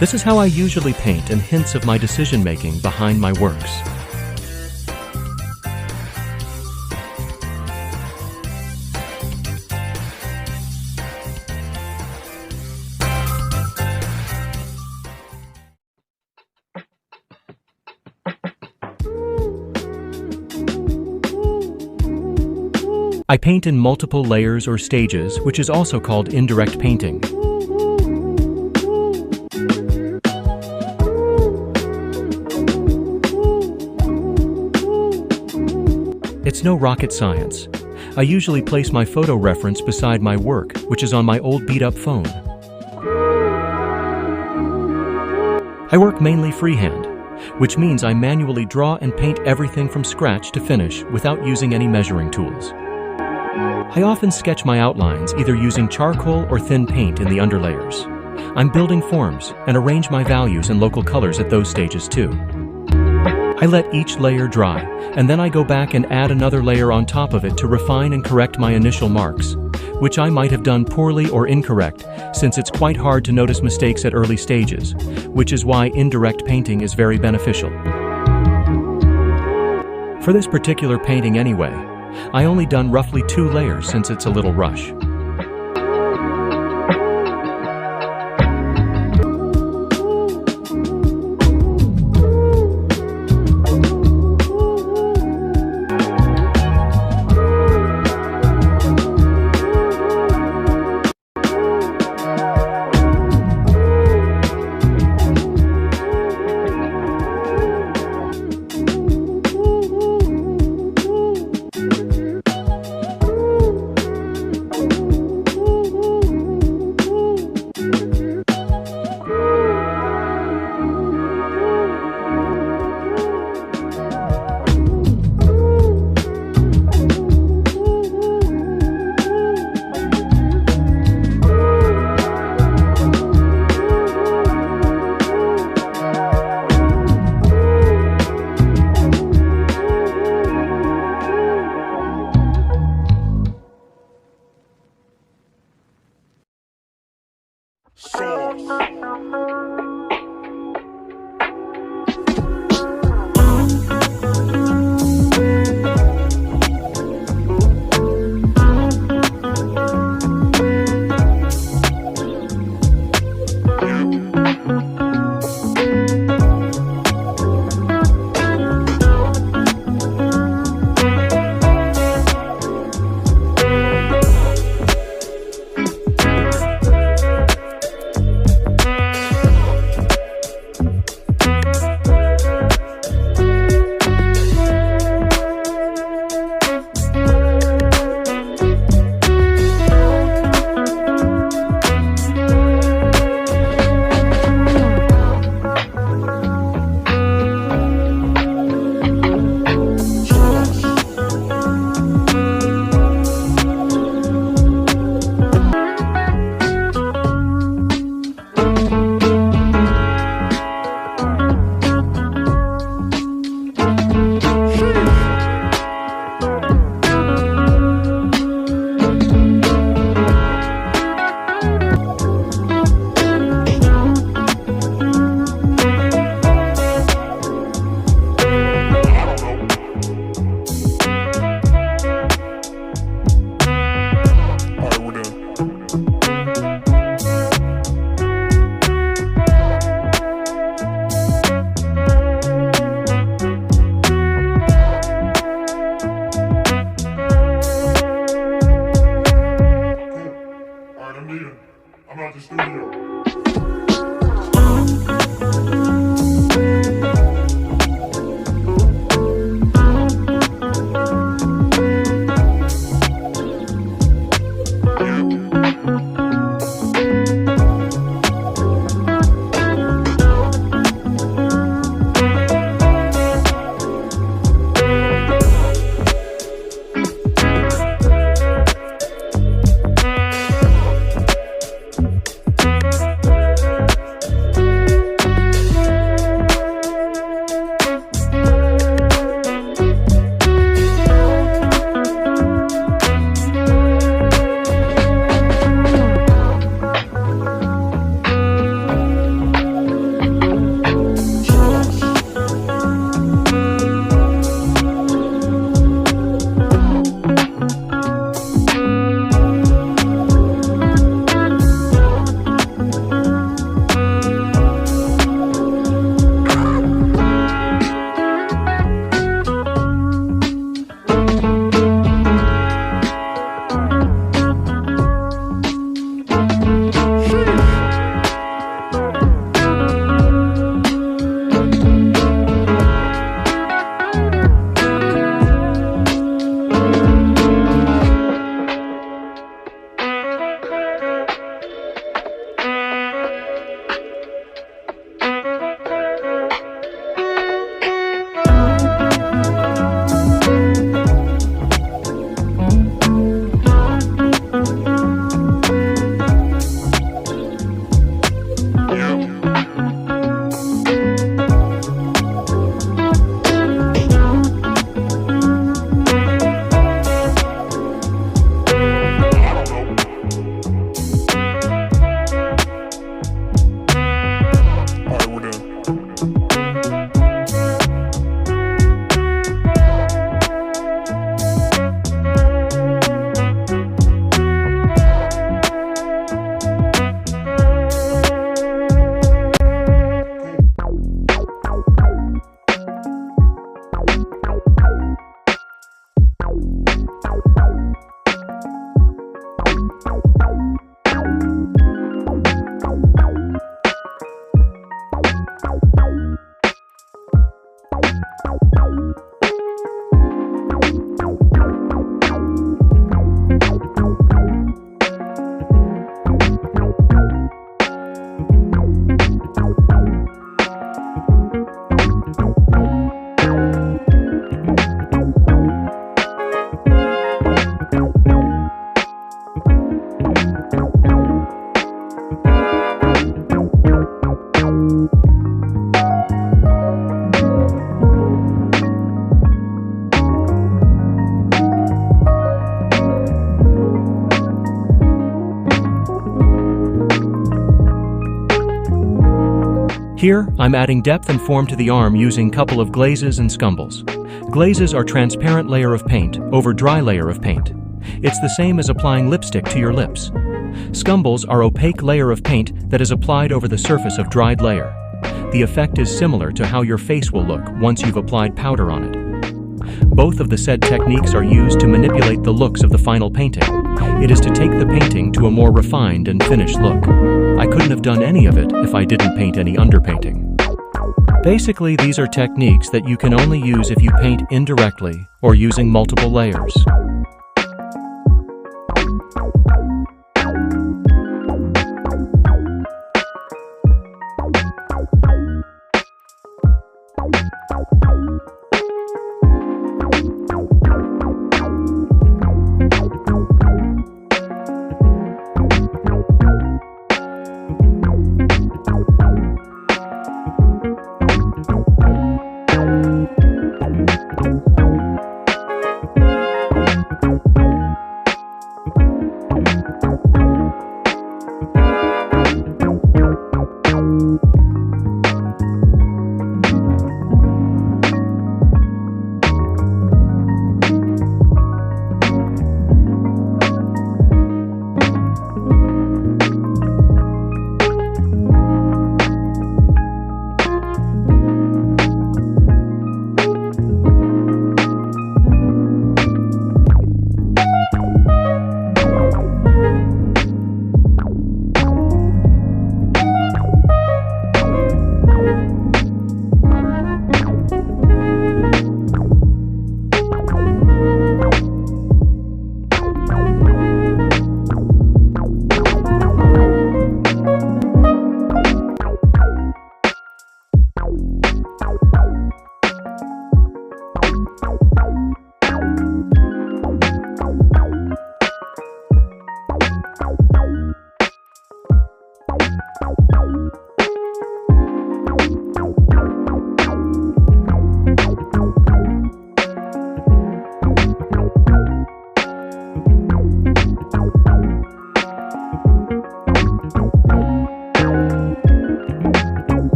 This is how I usually paint, and hints of my decision-making behind my works. I paint in multiple layers or stages, which is also called indirect painting. It's no rocket science. I usually place my photo reference beside my work, which is on my old beat-up phone. I work mainly freehand, which means I manually draw and paint everything from scratch to finish without using any measuring tools. I often sketch my outlines either using charcoal or thin paint in the underlayers. I'm building forms and arrange my values and local colors at those stages too. I let each layer dry, and then I go back and add another layer on top of it to refine and correct my initial marks, which I might have done poorly or incorrect, since it's quite hard to notice mistakes at early stages, which is why indirect painting is very beneficial. For this particular painting anyway, I only done roughly 2 layers since it's a little rush. I'm out the studio. Here, I'm adding depth and form to the arm using couple of glazes and scumbles. Glazes are transparent layer of paint over dry layer of paint. It's the same as applying lipstick to your lips. Scumbles are opaque layer of paint that is applied over the surface of dried layer. The effect is similar to how your face will look once you've applied powder on it. Both of the said techniques are used to manipulate the looks of the final painting. It is to take the painting to a more refined and finished look. I couldn't have done any of it if I didn't paint any underpainting. Basically, these are techniques that you can only use if you paint indirectly or using multiple layers.